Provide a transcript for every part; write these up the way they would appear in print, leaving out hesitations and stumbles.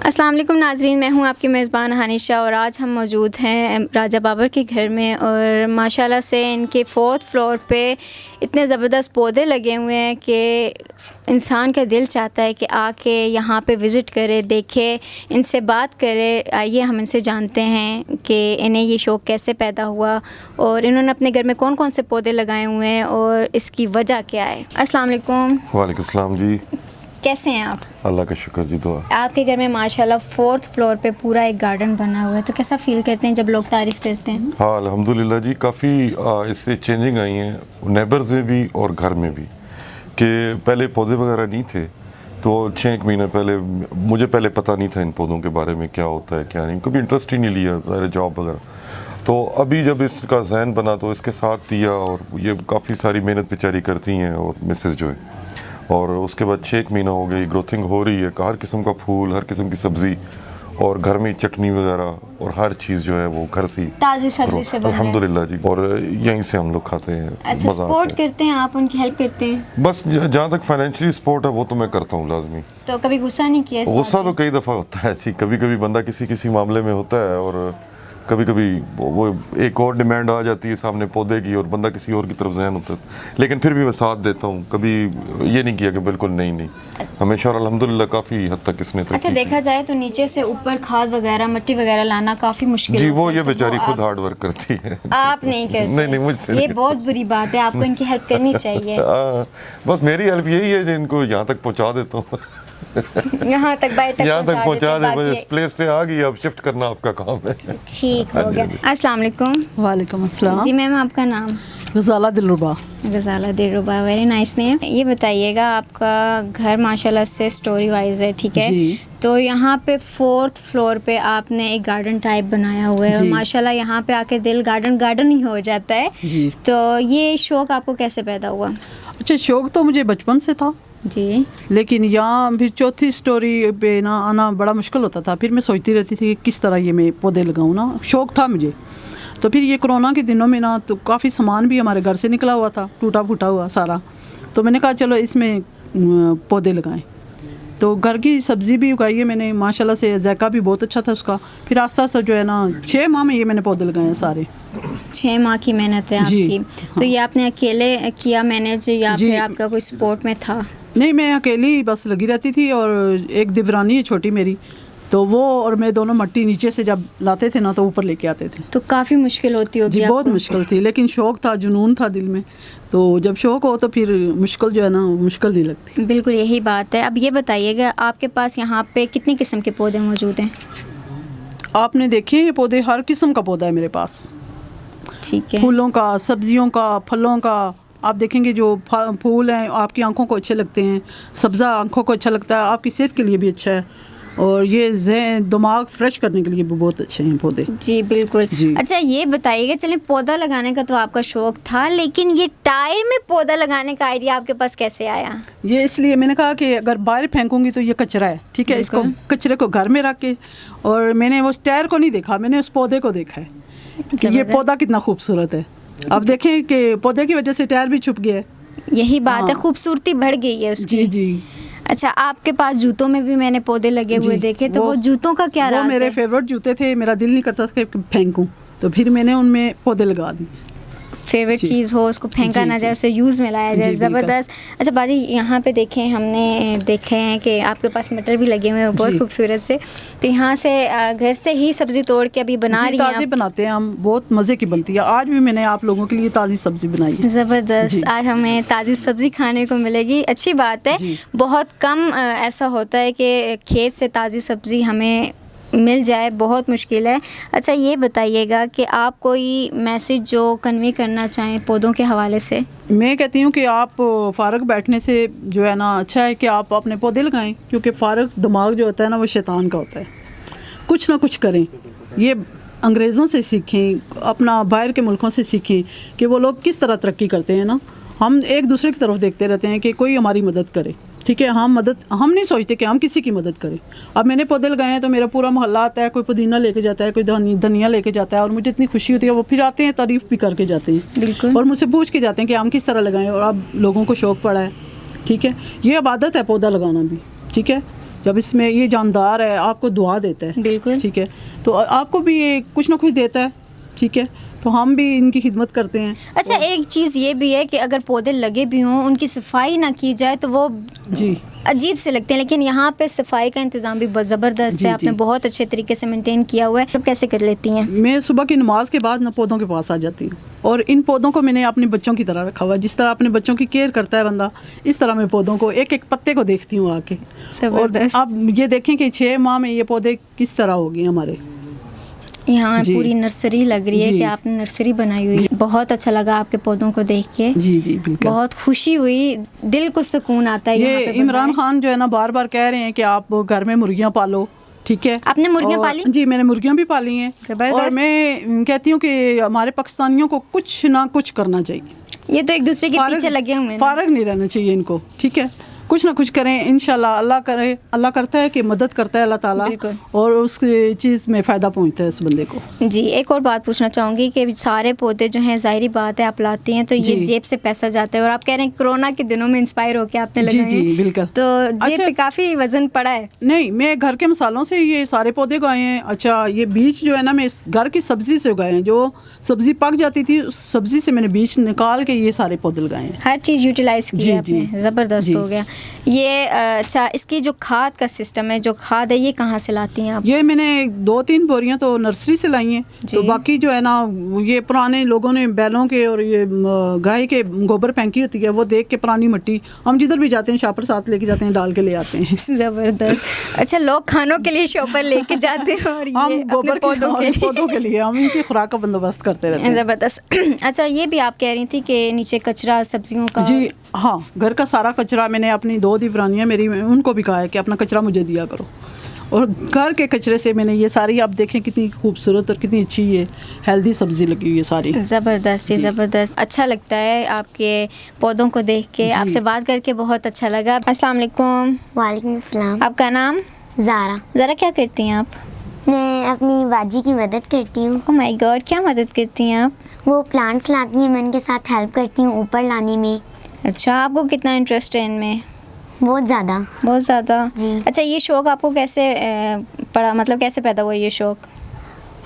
السلام علیکم ناظرین، میں ہوں آپ کی میزبان ہانشہ اور آج ہم موجود ہیں راجہ بابر کے گھر میں، اور ماشاءاللہ سے ان کے 4th فلور پہ اتنے زبردست پودے لگے ہوئے ہیں کہ انسان کا دل چاہتا ہے کہ آ کے یہاں پہ وزٹ کرے، دیکھے، ان سے بات کرے۔ آئیے ہم ان سے جانتے ہیں کہ انہیں یہ شوق کیسے پیدا ہوا اور انہوں نے اپنے گھر میں کون کون سے پودے لگائے ہوئے ہیں اور اس کی وجہ کیا ہے۔ السلام علیکم۔ وعلیکم السلام جی، کیسے ہیں آپ؟ اللہ کا شکر جی، دعا۔ آپ کے گھر میں ماشاءاللہ 4th فلور پہ پورا ایک گارڈن بنا ہوا ہے، تو کیسا فیل کرتے ہیں جب لوگ تعریف کرتے ہیں؟ ہاں الحمدللہ جی، کافی اس سے چینجنگ آئی ہیں نیبرز میں بھی اور گھر میں بھی، کہ پہلے پودے وغیرہ نہیں تھے تو 6 مہینے پہلے مجھے پتہ نہیں تھا ان پودوں کے بارے میں کیا ہوتا ہے کیا نہیں، کبھی انٹرسٹ ہی نہیں لیا ظاہر جاب وغیرہ۔ تو ابھی جب اس کا ذہن بنا تو اس کے ساتھ دیا، اور یہ کافی ساری محنت بیچاری کرتی ہیں اور مسز جو ہے، اور اس کے بعد 6 مہینہ ہو گئی، گروتھنگ ہو رہی ہے، ہر قسم کا پھول، ہر قسم کی سبزی، اور گھر میں چٹنی وغیرہ اور ہر چیز جو ہے وہ گھر سے تازی سبزی سے بن رہا ہے۔ الحمدللہ جی، اور یہیں سے ہم لوگ کھاتے ہیں۔ اچھا، سپورٹ کرتے ہیں آپ، ان کی ہیلپ کرتے ہیں؟ بس جہاں تک فائنینشلی سپورٹ ہے وہ تو میں کرتا ہوں لازمی۔ تو کبھی غصہ نہیں کیا؟ غصہ تو کئی دفعہ ہوتا ہے جی، کبھی کبھی بندہ کسی معاملے میں ہوتا ہے، اور کبھی کبھی وہ ایک اور ڈیمانڈ آ جاتی ہے سامنے پودے کی اور بندہ کسی اور کی طرف ذہن ہوتا ہے، لیکن پھر بھی میں ساتھ دیتا ہوں، کبھی یہ نہیں کیا کہ بالکل نہیں ہمیشہ، اور الحمدللہ کافی حد تک اس نے اچھا دیکھا جائے تو نیچے سے اوپر کھاد وغیرہ مٹی وغیرہ لانا کافی مشکل جی، ہوتا وہ ہے، یہ تو بیچاری وہ خود ہارڈ ورک کرتی ہے، آپ نہیں کرتے؟ نہیں مجھ سے یہ بہت بری بات ہے، آپ کو ان کی ہیلپ کرنی چاہیے۔ بس میری ہیلپ یہی ہے جو ان کو یہاں تک پہنچا دیتا ہوں، یہاں تک پہنچا دے، بس اس پلیس پہ آ گئی، اب شفٹ کرنا آپ کا کام ہے۔ ٹھیک ہو گیا۔ السلام علیکم۔ وعلیکم السلام جی میم، آپ کا نام؟ غزالہ دلربا۔ غزالہ دلربا، ویری نائس نیم۔ یہ بتائیے گا، آپ کا گھر ماشاءاللہ سے اسٹوری وائز ہے، ٹھیک ہے جی۔ تو یہاں پہ 4th فلور پہ آپ نے ایک گارڈن ٹائپ بنایا ہوا ہے، اور جی۔ ماشاءاللہ یہاں پہ آ کے دل گارڈن ہی ہو جاتا ہے۔ جی۔ تو یہ شوق آپ کو کیسے پیدا ہوا؟ اچھا، شوق تو مجھے بچپن سے تھا جی، لیکن یہاں پھر 4تھی اسٹوری پہ نا آنا بڑا مشکل ہوتا تھا، پھر میں سوچتی رہتی تھی کہ کس طرح یہ میں پودے لگاؤں نا، شوق تھا مجھے۔ تو پھر یہ کرونا کے دنوں میں نا تو کافی سامان بھی ہمارے گھر سے نکلا ہوا تھا، ٹوٹا پھوٹا ہوا سارا، تو میں نے کہا چلو اس میں پودے لگائیں۔ تو گھر کی سبزی بھی اگائی ہے میں نے، ماشاءاللہ سے ذائقہ بھی بہت اچھا تھا اس کا۔ پھر آہستہ آہستہ جو ہے نا 6 ماہ میں یہ میں نے پودے لگائے ہیں سارے۔ 6 ماہ کی محنت ہے آپ کی۔ تو یہ آپ نے اکیلے کیا مینیج یا پھر آپ کا کوئی سپورٹ میں تھا؟ نہیں، میں اکیلی بس لگی رہتی تھی، اور ایک دیورانی ہے چھوٹی میری، تو وہ اور میں دونوں مٹی نیچے سے جب لاتے تھے نا تو اوپر لے کے آتے تھے۔ تو کافی مشکل ہوتی ہوگی؟ جی بہت مشکل تھی، لیکن شوق تھا، جنون تھا دل میں، تو جب شوق ہو تو پھر مشکل جو ہے نا مشکل نہیں لگتی۔ بالکل یہی بات ہے۔ اب یہ بتائیے گا، آپ کے پاس یہاں پہ کتنی قسم کے پودے موجود ہیں؟ آپ نے دیکھے یہ پودے، ہر قسم کا پودا ہے میرے پاس، ٹھیک ہے، پھولوں کا، سبزیوں کا، پھلوں کا۔ آپ دیکھیں گے جو پھول ہیں آپ کی آنکھوں کو اچھے لگتے ہیں، سبزہ آنکھوں کو اچھا لگتا ہے، آپ کی صحت کے لیے بھی اچھا ہے، اور یہ ذہن دماغ فریش کرنے کے لیے بھی بہت اچھے ہیں پودے۔ جی بالکل۔ جی۔ اچھا یہ بتائیے گا، چلیں پودا لگانے کا تو آپ کا شوق تھا، لیکن یہ ٹائر میں پودا لگانے کا آئیڈیا آپ کے پاس کیسے آیا؟ یہ اس لیے میں نے کہا کہ اگر باہر پھینکوں گی تو یہ کچرا ہے، ٹھیک ہے، اس کو کچرے کو گھر میں رکھ کے، اور میں نے اس ٹائر کو نہیں دیکھا، میں نے اس پودے کو دیکھا ہے کہ یہ پودا کتنا خوبصورت ہے۔ اب دیکھیں کہ پودے کی وجہ سے ٹائر بھی چھپ گیا ہے۔ یہی بات ہے، خوبصورتی بڑھ گئی ہے اس کی۔ جی جی۔ اچھا، آپ کے پاس جوتوں میں بھی میں نے پودے لگے ہوئے دیکھے، تو وہ جوتوں کا کیا راز ہے؟ وہ میرے فیوریٹ جوتے تھے، میرا دل نہیں کرتا تھا کہ پھینکوں، تو پھر میں نے ان میں پودے لگا دی۔ فیوریٹ چیز ہو اس کو پھینکا نہ جائے، اسے یوز میں لایا جائے، زبردست۔ اچھا باجی، یہاں پہ دیکھیں، ہم نے دیکھے ہیں کہ آپ کے پاس مٹر بھی لگے ہوئے ہیں بہت خوبصورت سے، تو یہاں سے گھر سے ہی سبزی توڑ کے ابھی بنا رہی ہیں؟ تازی بناتے ہیں ہم، بہت مزے کی بنتی ہے۔ آج بھی میں نے آپ لوگوں کے لیے تازی سبزی بنائی ہے۔ زبردست، آج ہمیں تازی سبزی کھانے کو ملے گی، اچھی بات ہے۔ بہت کم ایسا ہوتا ہے کہ کھیت سے تازی سبزی ہمیں مل جائے، بہت مشکل ہے۔ اچھا یہ بتائیے گا کہ آپ کوئی میسج جو کنوے کرنا چاہیں پودوں کے حوالے سے؟ میں کہتی ہوں کہ آپ فارغ بیٹھنے سے جو ہے نا اچھا ہے کہ آپ اپنے پودے لگائیں، کیونکہ فارغ دماغ جو ہوتا ہے نا وہ شیطان کا ہوتا ہے۔ کچھ نہ کچھ کریں، یہ انگریزوں سے سیکھیں، اپنا باہر کے ملکوں سے سیکھیں کہ وہ لوگ کس طرح ترقی کرتے ہیں نا۔ ہم ایک دوسرے کی طرف دیکھتے رہتے ہیں کہ کوئی ہماری مدد کرے، ٹھیک ہے، ہم نہیں سوچتے کہ ہم کسی کی مدد کریں۔ اب میں نے پودے لگائے ہیں تو میرا پورا محلہ آتا ہے، کوئی پودینہ لے کے جاتا ہے، کوئی دھنیا لے کے جاتا ہے، اور مجھے اتنی خوشی ہوتی ہے، وہ پھر آتے ہیں تعریف بھی کر کے جاتے ہیں، بالکل، اور مجھ سے پوچھ کے جاتے ہیں کہ ہم کس طرح لگائیں، اور اب لوگوں کو شوق پڑا ہے، ٹھیک ہے۔ یہ عبادت ہے پودا لگانا بھی، ٹھیک ہے۔ جب اس میں یہ جاندار ہے آپ کو دعا دیتا ہے بالکل ٹھیک ہے تو آپ کو بھی یہ کچھ نہ کچھ دیتا ہے ٹھیک ہے تو ہم بھی ان کی خدمت کرتے ہیں. اچھا ایک چیز یہ بھی ہے کہ اگر پودے لگے بھی ہوں ان کی صفائی نہ کی جائے تو وہ جی عجیب سے لگتے ہیں, لیکن یہاں پہ صفائی کا انتظام بھی بہت زبردست جی ہے, آپ نے جی. بہت اچھے طریقے سے مینٹین کیا ہوا ہے. آپ کیسے کر لیتی ہیں؟ میں صبح کی نماز کے بعد پودوں کے پاس آ جاتی ہوں اور ان پودوں کو میں نے اپنے بچوں کی طرح رکھا ہوا ہے. جس طرح اپنے بچوں کی کیئر کرتا ہے بندہ اس طرح میں پودوں کو ایک ایک پتے کو دیکھتی ہوں آ کے. اور زبردست. آپ یہ دیکھیں کہ 6 ماہ میں یہ پودے کس طرح ہو گئے ہمارے. یہاں جی. پوری نرسری لگ رہی ہے جی. کہ آپ نے نرسری بنائی ہوئی ہے. بہت اچھا لگا آپ کے پودوں کو دیکھ کے. جی جی بالکل بہت خوشی ہوئی, دل کو سکون آتا ہے. یہاں یہ پہ عمران خان جو ہے نا بار بار کہہ رہے ہیں کہ آپ گھر میں مرغیاں پالو ٹھیک ہے. آپ نے مرغیاں پالی؟ جی میں نے مرغیاں بھی پالی ہیں. زبردست. اور میں کہتی ہوں کہ ہمارے پاکستانیوں کو کچھ نہ کچھ کرنا چاہیے. یہ تو ایک دوسرے کے پیچھے لگے ہوئے ہیں. فارغ نہیں رہنا چاہیے ان کو ٹھیک ہے. کچھ نہ کچھ کریں انشاءاللہ. اللہ کرے, اللہ کرتا ہے کہ مدد کرتا ہے اللہ تعالیٰ بالکل. اور اس چیز میں فائدہ پہنچتا ہے اس بندے کو. جی ایک اور بات پوچھنا چاہوں گی کہ سارے پودے جو ہیں ظاہری بات ہے آپ لاتی ہیں تو یہ جی. جیب سے پیسہ جاتا ہے, اور آپ کہہ رہے ہیں کرونا کے دنوں میں انسپائر ہو کے آپ نے جی لگائے جی ہیں. بالکل. تو جیب اچھا. پہ کافی وزن پڑا ہے. نہیں میں گھر کے مسالوں سے یہ سارے پودے اگائے ہیں. اچھا یہ بیج جو ہے نا میں گھر کی سبزی سے اگائے ہیں. جو سبزی پک جاتی تھی اس سبزی سے میں نے بیج نکال کے یہ سارے پودے لگائے ہیں. ہر چیز یوٹیلائز کی ہے آپ نے. زبردست جی. ہو گیا یہ. اچھا اس کی جو کھاد کا سسٹم ہے, جو کھاد ہے یہ کہاں سے لاتی ہیں آپ؟ یہ میں نے 2-3 بوریاں تو نرسری سے لائی ہیں. جی. تو باقی جو ہے نا یہ پرانے لوگوں نے بیلوں کے اور یہ گائے کے گوبر پھینکی ہوتی ہے وہ دیکھ کے پرانی مٹی ہم جدھر بھی جاتے ہیں شاپر ساتھ لے کے جاتے ہیں ڈال کے لے آتے ہیں. زبردست. اچھا لوگ کھانوں کے لیے شاپر لے کے جاتے ہیں اور ہم یہ گوبر پودوں کے لیے ہم ان کی خوراک کا بندوبست کرتے رہتے ہیں. زبردست. اچھا یہ بھی آپ کہہ رہی تھی کہ نیچے کچرا سبزیوں کا. جی ہاں گھر کا سارا کچرا میں نے اپنی 2 دیورانیاں میری ان کو بھی کہا ہے کہ اپنا کچرا مجھے دیا کرو. اور گھر کے کچرے سے میں نے یہ ساری آپ دیکھیں کتنی خوبصورت اور کتنی اچھی یہ ہیلدی سبزی لگی ہوئی ہے ساری. زبردست جی زبردست. اچھا لگتا ہے آپ کے پودوں کو دیکھ کے. آپ سے بات کر کے بہت اچھا لگا. السلام علیکم. وعلیکم السلام. آپ کا نام؟ زارا. ذرا کیا کرتی ہیں آپ؟ میں اپنی باجی کی مدد کرتی ہوں. اوہ مائی گاڈ, کیا مدد کرتی ہیں آپ؟ وہ پلانٹس لاتی ہیں, میں ان کے ساتھ ہیلپ کرتی ہوں اوپر لانے میں. اچھا آپ کو کتنا انٹرسٹ ہے ان میں؟ بہت زیادہ. بہت زیادہ. جی. اچھا یہ شوق آپ کو کیسے پڑا, مطلب کیسے پیدا ہوا یہ شوق؟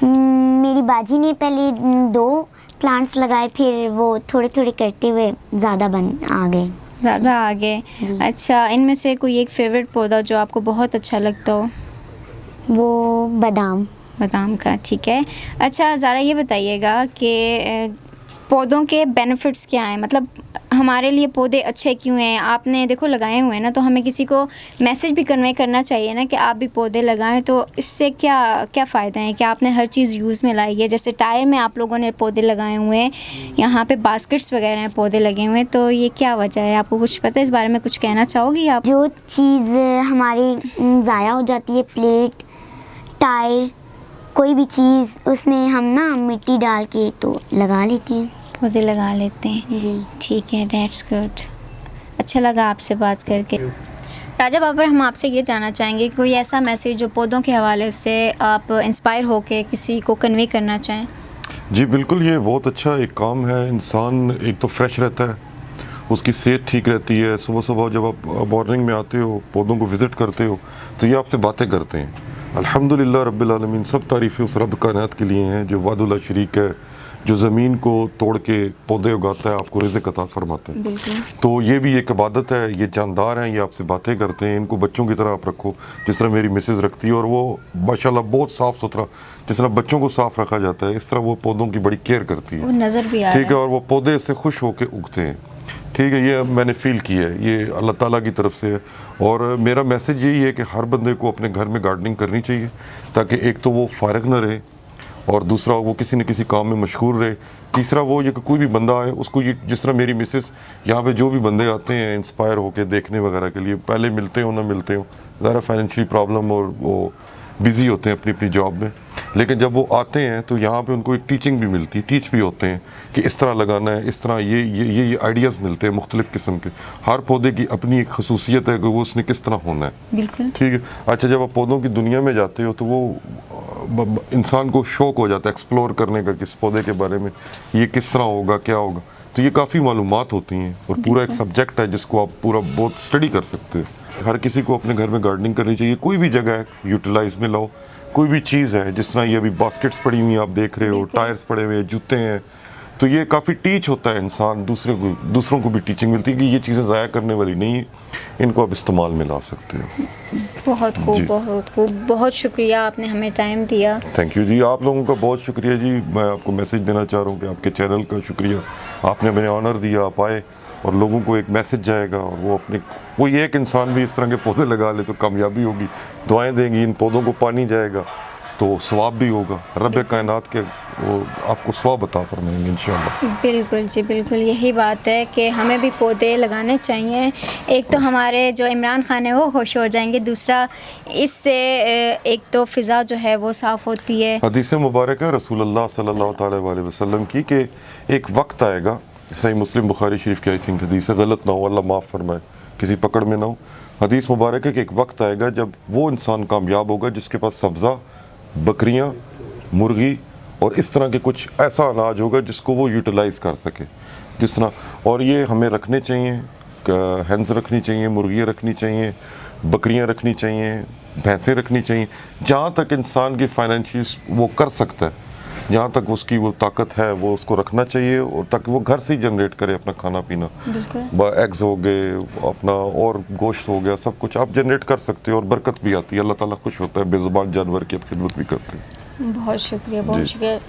میری باجی نے پہلے 2 پلانٹس لگائے پھر وہ تھوڑے تھوڑے کرتے ہوئے زیادہ زیادہ آگے. اچھا ان میں سے کوئی ایک فیوریٹ پودا جو آپ کو بہت اچھا لگتا ہو؟ وہ بادام کا. ٹھیک ہے. اچھا زارا یہ بتائیے گا کہ پودوں کے بینیفٹس کیا ہیں, مطلب ہمارے لیے پودے اچھے کیوں ہیں؟ آپ نے دیکھو لگائے ہوئے ہیں نا, تو ہمیں کسی کو میسج بھی کنوے کرنا چاہیے نا کہ آپ بھی پودے لگائیں. تو اس سے کیا فائدہ ہے کہ آپ نے ہر چیز یوز میں لائی ہے؟ جیسے ٹائر میں آپ لوگوں نے پودے لگائے ہوئے ہیں, یہاں پہ باسکٹس وغیرہ ہیں پودے لگے ہوئے ہیں, تو یہ کیا وجہ ہے؟ آپ کو کچھ پتہ ہے اس بارے میں؟ کچھ کہنا چاہو گی آپ؟ جو چیز ہماری ضائع ہو جاتی ہے, پلیٹ, ٹائر, کوئی بھی چیز, اس میں ہم نا مٹی ڈال کے تو لگا لیتے ہیں, پودے لگا لیتے ہیں. جی ٹھیک ہے, دیٹس گڈ. اچھا لگا آپ سے بات کر کے. راجہ بابر ہم آپ سے یہ جاننا چاہیں گے کہ کوئی ایسا میسیج جو پودوں کے حوالے سے آپ انسپائر ہو کے کسی کو کنوے کرنا چاہیں؟ جی بالکل, یہ بہت اچھا ایک کام ہے. انسان ایک تو فریش رہتا ہے, اس کی صحت ٹھیک رہتی ہے. صبح صبح جب آپ مارننگ میں آتے ہو, پودوں کو وزٹ کرتے ہو, تو یہ آپ سے باتیں کرتے ہیں. الحمدللہ رب العالمین, سب تعریفیں اس رب کائنات کے لیے ہیں جو وحدہ لا شریک ہے, جو زمین کو توڑ کے پودے اگاتا ہے, آپ کو رزق عطا فرماتا ہے. بالکل. تو یہ بھی ایک عبادت ہے. یہ جاندار ہیں, یہ آپ سے باتیں کرتے ہیں. ان کو بچوں کی طرح آپ رکھو جس طرح میری مسز رکھتی ہے, اور وہ ماشاءاللہ بہت صاف ستھرا, جس طرح بچوں کو صاف رکھا جاتا ہے اس طرح وہ پودوں کی بڑی کیئر کرتی وہ ہے. نظر بھی آ ٹھیک ہے, اور وہ پودے اس سے خوش ہو کے اگتے ہیں. ٹھیک ہے, یہ میں نے فیل کیا ہے, یہ اللہ تعالیٰ کی طرف سے ہے. اور میرا میسج یہی ہے کہ ہر بندے کو اپنے گھر میں گارڈننگ کرنی چاہیے, تاکہ ایک تو وہ فارغ نہ رہے, اور دوسرا وہ کسی نہ کسی کام میں مشغول رہے. تیسرا وہ یہ کہ کوئی بھی بندہ آئے اس کو, یہ جس طرح میری مسز یہاں پہ جو بھی بندے آتے ہیں انسپائر ہو کے دیکھنے وغیرہ کے لیے, پہلے ملتے ہوں نہ ملتے ہوں, ذرا فائنینشلی پرابلم اور وہ بزی ہوتے ہیں اپنی جاب میں, لیکن جب وہ آتے ہیں تو یہاں پہ ان کو ایک ٹیچنگ بھی ملتی ہے, ٹیچ بھی ہوتے ہیں کہ اس طرح لگانا ہے, اس طرح یہ آئیڈیاز ملتے ہیں مختلف قسم کے. ہر پودے کی اپنی ایک خصوصیت ہے کہ وہ اس نے کس طرح ہونا ہے. بالکل. ٹھیک ہے. اچھا جب آپ پودوں کی دنیا میں جاتے ہو تو وہ انسان کو شوق ہو جاتا ہے ایکسپلور کرنے کا, کس پودے کے بارے میں یہ کس طرح ہوگا, کیا ہوگا. تو یہ کافی معلومات ہوتی ہیں اور پورا ایک سبجیکٹ ہے جس کو آپ پورا بہت اسٹڈی کر سکتے ہیں. ہر کسی کو اپنے گھر میں گارڈننگ کرنی چاہیے. کوئی بھی جگہ ہے یوٹیلائز میں لاؤ. کوئی بھی چیز ہے جس طرح یہ ابھی باسکٹس پڑی ہوئی ہیں آپ دیکھ رہے ہو, ٹائرس پڑے ہوئے, جوتے ہیں, تو یہ کافی ٹیچ ہوتا ہے انسان, دوسروں کو بھی ٹیچنگ ملتی ہے کہ یہ چیزیں ضائع کرنے والی نہیں ہیں, ان کو آپ استعمال میں لا سکتے ہو. بہت خوب, جی. بہت خوب, بہت شکریہ آپ نے ہمیں ٹائم دیا. تھینک یو جی, آپ لوگوں کا بہت شکریہ جی. میں آپ کو میسج دینا چاہ رہا ہوں کہ آپ کے چینل کا شکریہ, آپ نے ہمیں آنر دیا, آپ آئے اور لوگوں کو ایک میسج جائے گا اور وہ اپنے کوئی ایک انسان بھی اس طرح کے پودے لگا لے تو کامیابی ہوگی. دعائیں دیں گی, ان پودوں کو پانی جائے گا تو ثواب بھی ہوگا. رب کائنات کے وہ آپ کو ثواب عطا فرمائیں گے انشاءاللہ. بالکل جی, بالکل یہی بات ہے کہ ہمیں بھی پودے لگانے چاہیے. ایک تو ہمارے جو عمران خان ہے وہ خوش ہو جائیں گے, دوسرا اس سے ایک تو فضا جو ہے وہ صاف ہوتی ہے. حدیث مبارک ہے رسول اللہ صلی اللہ تعالیٰ علیہ وسلم کی کہ ایک وقت آئے گا, صحیح مسلم بخاری شریف کی آئی تھنک حدیث ہے, غلط نہ ہو, اللہ معاف فرمائے, کسی پکڑ میں نہ ہو. حدیث مبارک ہے کہ ایک وقت آئے گا جب وہ انسان کامیاب ہوگا جس کے پاس سبزہ, بکریاں, مرغی اور اس طرح کے کچھ ایسا اناج ہوگا جس کو وہ یوٹیلائز کر سکے جس طرح. اور یہ ہمیں رکھنے چاہیے, ہینز رکھنی چاہیے, مرغیاں رکھنی چاہیے, بکریاں رکھنی چاہیے, بھینسیں رکھنی چاہیے, جہاں تک انسان کی فائنینشیل وہ کر سکتا ہے, جہاں تک اس کی وہ طاقت ہے وہ اس کو رکھنا چاہیے, اور تاکہ وہ گھر سے ہی جنریٹ کرے اپنا کھانا پینا. ایگز ہو گئے, اپنا اور گوشت ہو گیا, سب کچھ آپ جنریٹ کر سکتے ہو اور برکت بھی آتی ہے. اللہ تعالیٰ خوش ہوتا ہے, بے زبان جانور کی خدمت بھی کرتے ہیں. بہت شکریہ, بہت شکریہ.